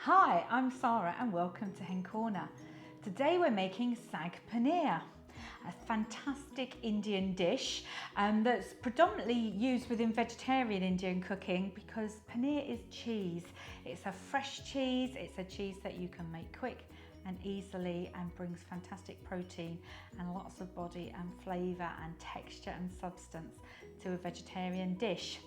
Hi, I'm Sara and welcome to Hen Corner. Today we're making Saag Paneer, a fantastic Indian dish that's predominantly used within vegetarian Indian cooking because paneer is cheese. It's a fresh cheese, it's a cheese that you can make quick and easily and brings fantastic protein and lots of body and flavour and texture and substance to a vegetarian dish.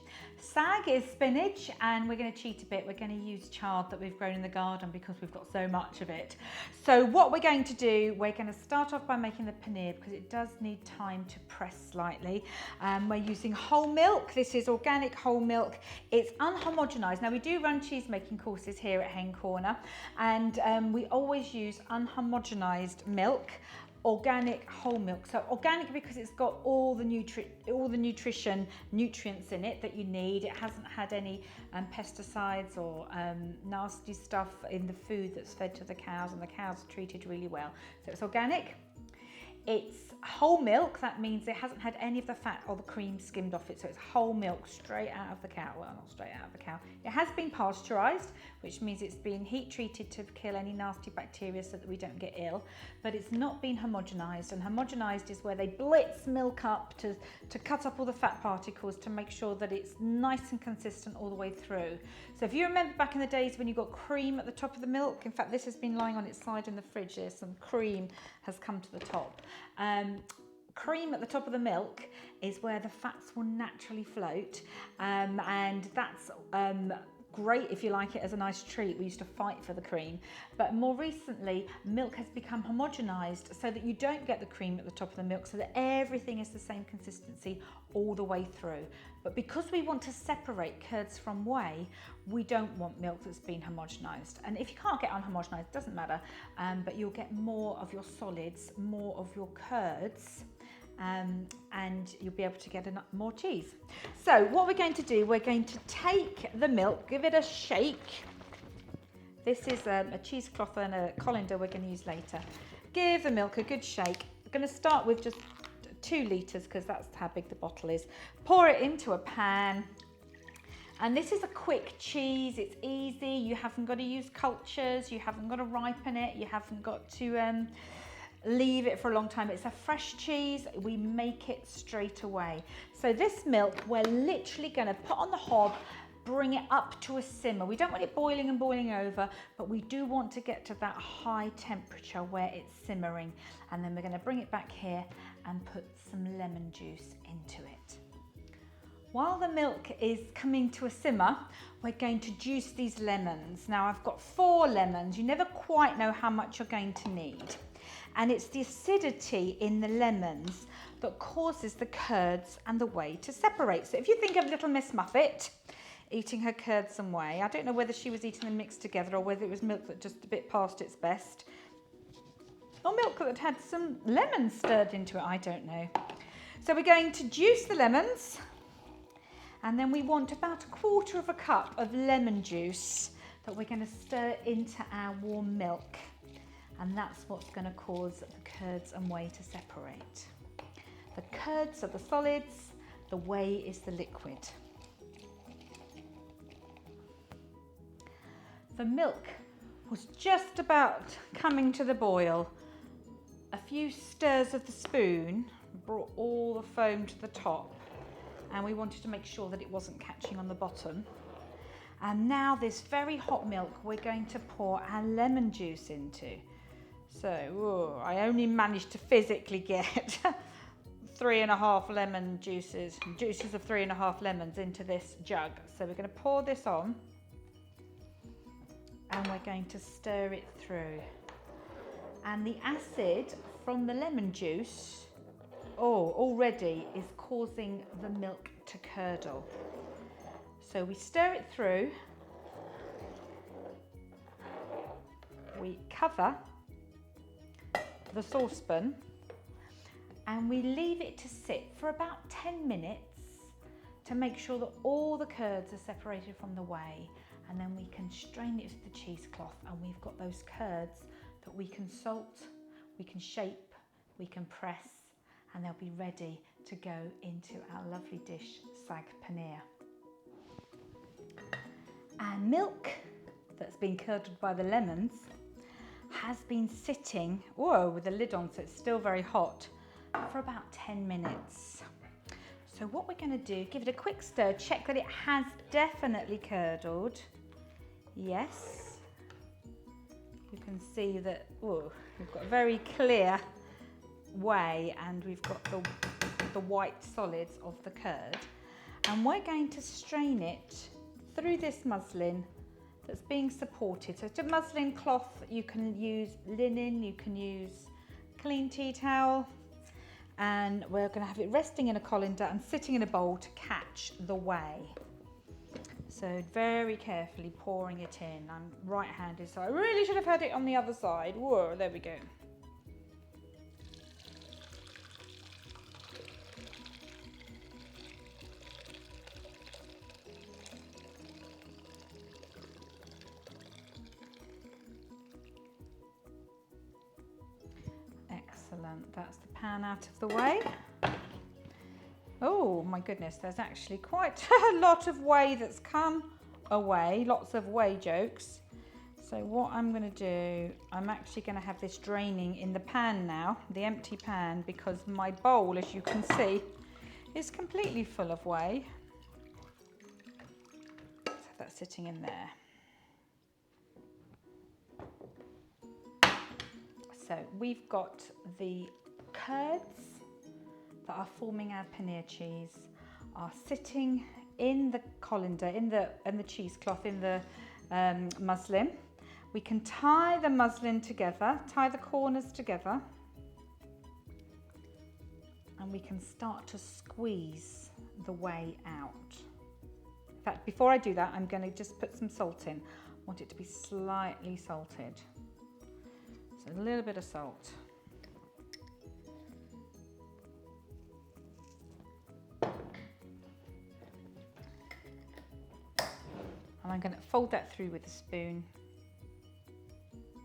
Saag is spinach and we're going to cheat a bit. We're going to use chard that we've grown in the garden because we've got so much of it. So what we're going to do, we're going to start off by making the paneer because it does need time to press slightly. We're using whole milk. This is organic whole milk. It's unhomogenized. Now we do run cheese making courses here at Hen Corner and we always use unhomogenized milk. Organic whole milk. So organic because it's got all the nutrients in it that you need. It hasn't had any pesticides or nasty stuff in the food that's fed to the cows, and the cows are treated really well. So it's organic. It's whole milk. That means it hasn't had any of the fat or the cream skimmed off it. So it's whole milk straight out of the cow. Well, not straight out of the cow. It has been pasteurized, which means it's been heat treated to kill any nasty bacteria so that we don't get ill. But it's not been homogenized. And homogenized is where they blitz milk up to cut up all the fat particles to make sure that it's nice and consistent all the way through. So if you remember back in the days when you got cream at the top of the milk, in fact, this has been lying on its side in the fridge. There's some cream has come to the top. Cream at the top of the milk is where the fats will naturally float, and that's great if you like it as a nice treat. We used to fight for the cream, but more recently milk has become homogenized so that you don't get the cream at the top of the milk, so that everything is the same consistency all the way through. But because we want to separate curds from whey, we don't want milk that's been homogenized. And if you can't get unhomogenized, it doesn't matter, but you'll get more of your solids, more of your curds, and you'll be able to get more cheese. So what we're going to do, we're going to take the milk, give it a shake. This is a cheesecloth and a colander we're going to use later. Give the milk a good shake. I'm going to start with just 2 litres because that's how big the bottle is. Pour it into a pan. And this is a quick cheese, it's easy. You haven't got to use cultures, you haven't got to ripen it, you haven't got to leave it for a long time. It's a fresh cheese, we make it straight away. So this milk, we're literally going to put on the hob, bring it up to a simmer. We don't want it boiling and boiling over, but we do want to get to that high temperature where it's simmering. And then we're going to bring it back here and put some lemon juice into it. While the milk is coming to a simmer, we're going to juice these lemons. Now I've got 4 lemons. You never quite know how much you're going to need. And it's the acidity in the lemons that causes the curds and the whey to separate. So if you think of little Miss Muffet eating her curds and whey, I don't know whether she was eating them mixed together or whether it was milk that just a bit past its best, or milk that had some lemons stirred into it, I don't know. So we're going to juice the lemons, and then we want about 1/4 cup of lemon juice that we're going to stir into our warm milk. And that's what's going to cause the curds and whey to separate. The curds are the solids, the whey is the liquid. The milk was just about coming to the boil. A few stirs of the spoon brought all the foam to the top, and we wanted to make sure that it wasn't catching on the bottom. And now this very hot milk we're going to pour our lemon juice into. So I only managed to physically get 3.5 lemon juices of 3.5 lemons into this jug. So we're going to pour this on and we're going to stir it through. And the acid from the lemon juice, already is causing the milk to curdle. So we stir it through, we cover the saucepan, and we leave it to sit for about 10 minutes to make sure that all the curds are separated from the whey, and then we can strain it to the cheesecloth, and we've got those curds that we can salt, we can shape, we can press, and they'll be ready to go into our lovely dish, Saag Paneer. And milk that's been curdled by the lemons, has been sitting, whoa, with the lid on, so it's still very hot, for about 10 minutes. So what we're going to do, give it a quick stir, check that it has definitely curdled. Yes. You can see that, oh, we've got a very clear whey and we've got the white solids of the curd. And we're going to strain it through this muslin that's being supported. So it's a muslin cloth, you can use linen, you can use clean tea towel, and we're going to have it resting in a colander and sitting in a bowl to catch the whey. So very carefully pouring it in. I'm right-handed, so I really should have had it on the other side. Whoa, there we go. Excellent, that's the pan out of the way. Oh my goodness, there's actually quite a lot of whey that's come away, lots of whey jokes. So what I'm going to do, I'm actually going to have this draining in the pan now, the empty pan, because my bowl, as you can see, is completely full of whey. So that's sitting in there. So we've got the curds that are forming our paneer cheese are sitting in the colander, in the cheesecloth, in the muslin. We can tie the muslin together, tie the corners together, and we can start to squeeze the whey out. In fact, before I do that, I'm going to just put some salt in. I want it to be slightly salted. So a little bit of salt. And I'm going to fold that through with a spoon.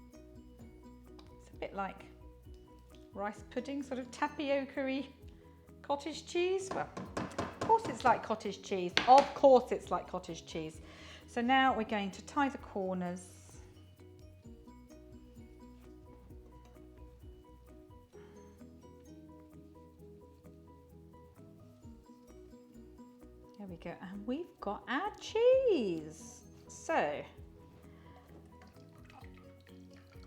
It's a bit like rice pudding, sort of tapioca-y cottage cheese. Well, of course it's like cottage cheese. Of course it's like cottage cheese. So now we're going to tie the corners. There we go, and we've got our cheese. So,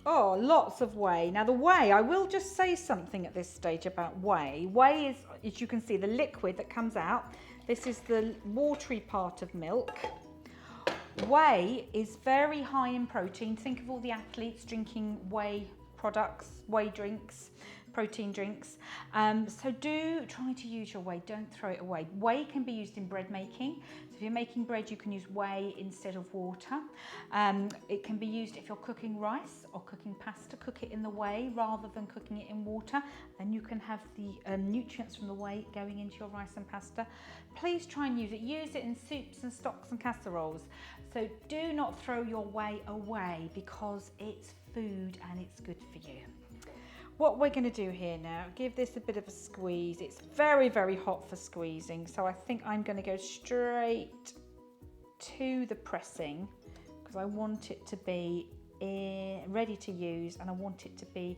oh, lots of whey. Now the whey, I will just say something at this stage about whey. Whey is, as you can see, the liquid that comes out. This is the watery part of milk. Whey is very high in protein. Think of all the athletes drinking whey products, whey drinks, protein drinks. So do try to use your whey, don't throw it away. Whey can be used in bread making. So if you're making bread, you can use whey instead of water. It can be used if you're cooking rice or cooking pasta, cook it in the whey rather than cooking it in water. Then you can have the nutrients from the whey going into your rice and pasta. Please try and use it. Use it in soups and stocks and casseroles. So do not throw your whey away because it's food and it's good for you. What we're going to do here now, give this a bit of a squeeze. It's very, very hot for squeezing, so I think I'm going to go straight to the pressing because I want it to be ready to use and I want it to be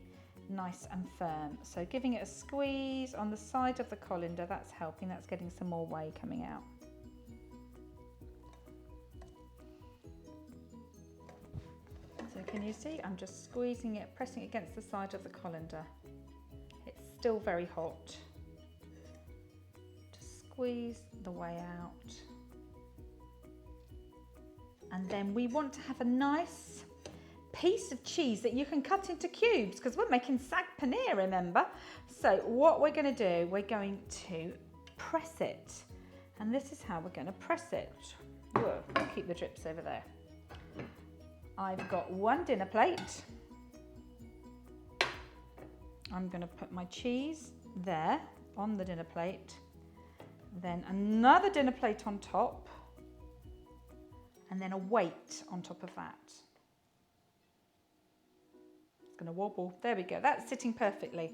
nice and firm. So giving it a squeeze on the side of the colander, that's helping, that's getting some more whey coming out. So can you see, I'm just squeezing it, pressing it against the side of the colander. It's still very hot. Just squeeze the whey out. And then we want to have a nice piece of cheese that you can cut into cubes because we're making saag paneer, remember? So what we're going to do, we're going to press it. And this is how we're going to press it. Whoa, keep the drips over there. I've got one dinner plate. I'm going to put my cheese there on the dinner plate. Then another dinner plate on top. And then a weight on top of that. It's going to wobble. There we go. That's sitting perfectly.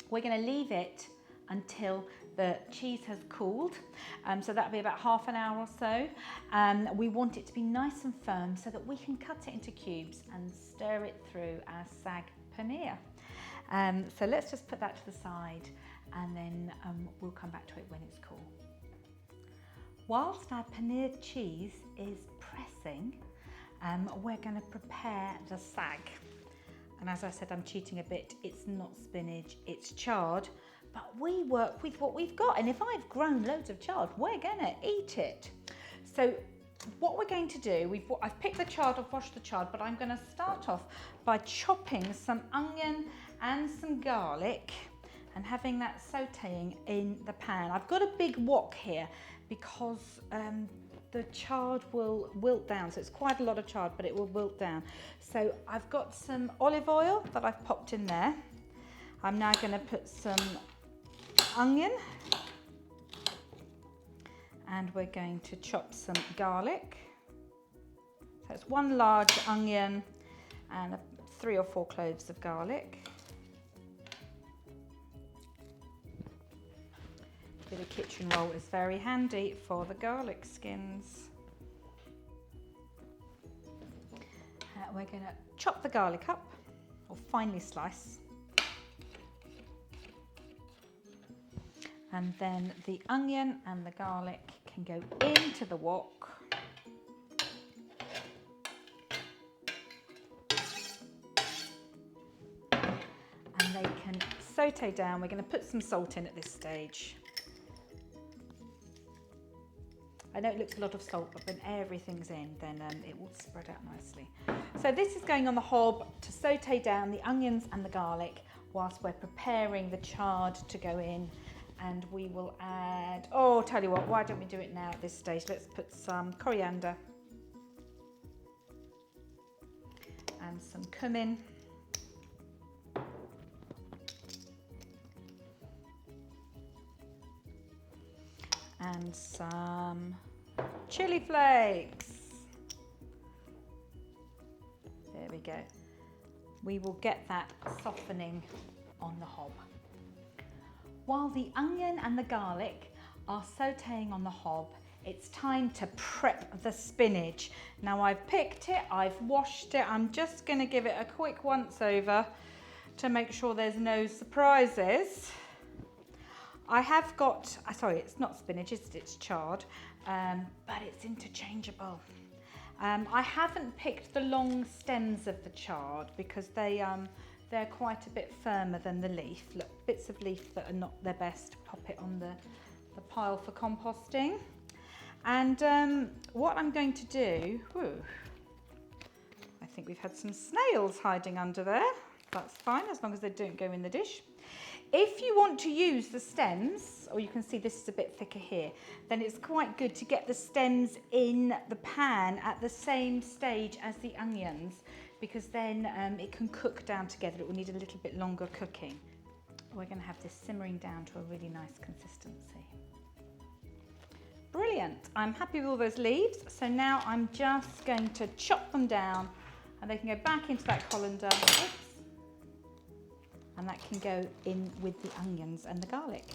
We're going to leave it until the cheese has cooled, so that'll be about half an hour or so. We want it to be nice and firm so that we can cut it into cubes and stir it through our Saag Paneer. So let's just put that to the side, and then we'll come back to it when it's cool. Whilst our paneer cheese is pressing, we're going to prepare the saag. And as I said, I'm cheating a bit. It's not spinach, it's chard, but we work with what we've got. And if I've grown loads of chard, we're going to eat it. So what we're going to do, I've picked the chard, I've washed the chard, but I'm going to start off by chopping some onion and some garlic and having that sauteing in the pan. I've got a big wok here because the chard will wilt down, so it's quite a lot of chard, but it will wilt down. So I've got some olive oil that I've popped in there. I'm now going to put some onion, and we're going to chop some garlic. So it's one large onion and 3 or 4 cloves of garlic. Bit of kitchen roll is very handy for the garlic skins. We're going to chop the garlic up, or finely slice. And then the onion and the garlic can go into the wok. And they can saute down. We're going to put some salt in at this stage. I know it looks a lot of salt, but when everything's in, then it will spread out nicely. So this is going on the hob to saute down the onions and the garlic whilst we're preparing the chard to go in. And we will add, oh, tell you what, why don't we do it now at this stage? Let's put some coriander and some cumin. And some chili flakes. There we go. We will get that softening on the hob. While the onion and the garlic are sauteing on the hob, it's time to prep the spinach. Now I've picked it, I've washed it. I'm just going to give it a quick once over to make sure there's no surprises. I have got, sorry, it's not spinach, it's chard, but it's interchangeable. I haven't picked the long stems of the chard because they're quite a bit firmer than the leaf. Look, bits of leaf that are not their best, pop it on the pile for composting. And what I'm going to do, I think we've had some snails hiding under there. That's fine, as long as they don't go in the dish. If you want to use the stems, or you can see this is a bit thicker here, then it's quite good to get the stems in the pan at the same stage as the onions, because then it can cook down together. It will need a little bit longer cooking. We're going to have this simmering down to a really nice consistency. Brilliant. I'm happy with all those leaves. So now I'm just going to chop them down, and they can go back into that colander. Oops. And that can go in with the onions and the garlic.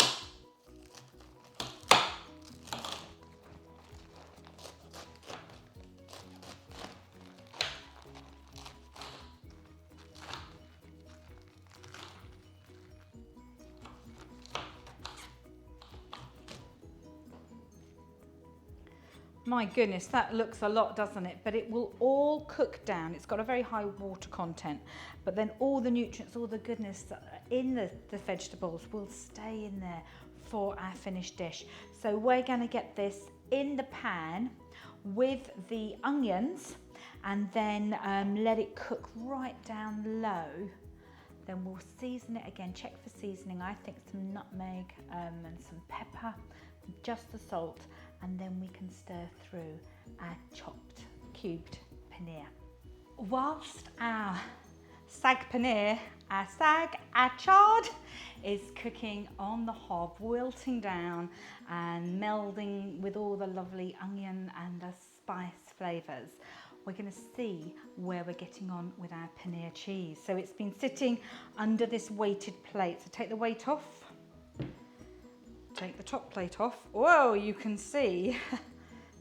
My goodness, that looks a lot, doesn't it? But it will all cook down. It's got a very high water content, but then all the nutrients, all the goodness that are in the vegetables will stay in there for our finished dish. So we're going to get this in the pan with the onions, and then let it cook right down low. Then we'll season it again, check for seasoning. I think some nutmeg and some pepper, just the salt. And then we can stir through our chopped, cubed paneer. Whilst our Saag Paneer, our chard, is cooking on the hob, wilting down and melding with all the lovely onion and the spice flavours, we're going to see where we're getting on with our paneer cheese. So it's been sitting under this weighted plate. So take the weight off. Take the top plate off. Whoa, you can see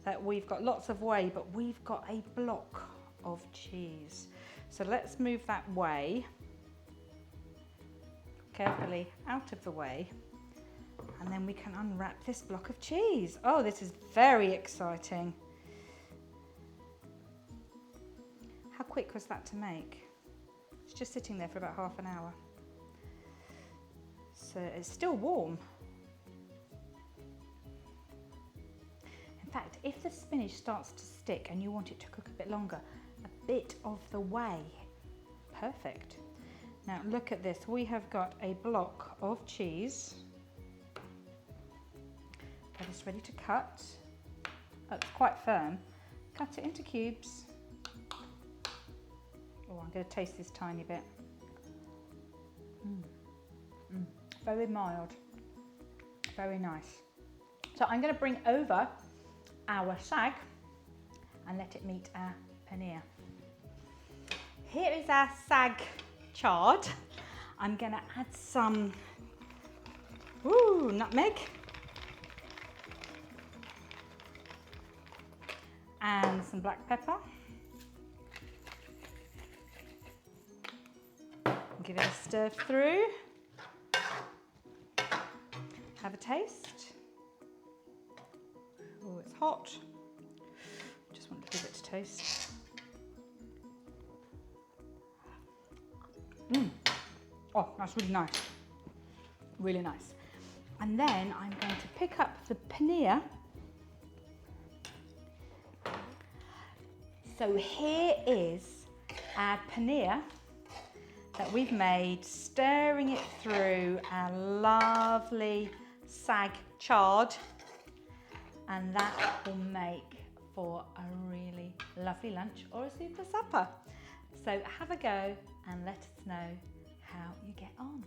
that we've got lots of whey, but we've got a block of cheese. So let's move that whey carefully out of the way, and then we can unwrap this block of cheese. Oh, this is very exciting. How quick was that to make? It's just sitting there for about half an hour. So it's still warm. In fact, if the spinach starts to stick and you want it to cook a bit longer, a bit of the whey, perfect. Now look at this, we have got a block of cheese that is ready to cut. Oh, it's quite firm. Cut it into cubes. Oh, I'm going to taste this tiny bit. Very mild, very nice. So I'm going to bring over our saag and let it meet our paneer. Here is our saag chard. I'm going to add some nutmeg and some black pepper. Give it a stir through. Have a taste. Oh, it's hot. Just want to give it a taste. Oh, that's really nice. Really nice. And then I'm going to pick up the paneer. So here is our paneer that we've made, stirring it through our lovely saag chard, and that will make for a really lovely lunch or a super supper. So have a go and let us know how you get on.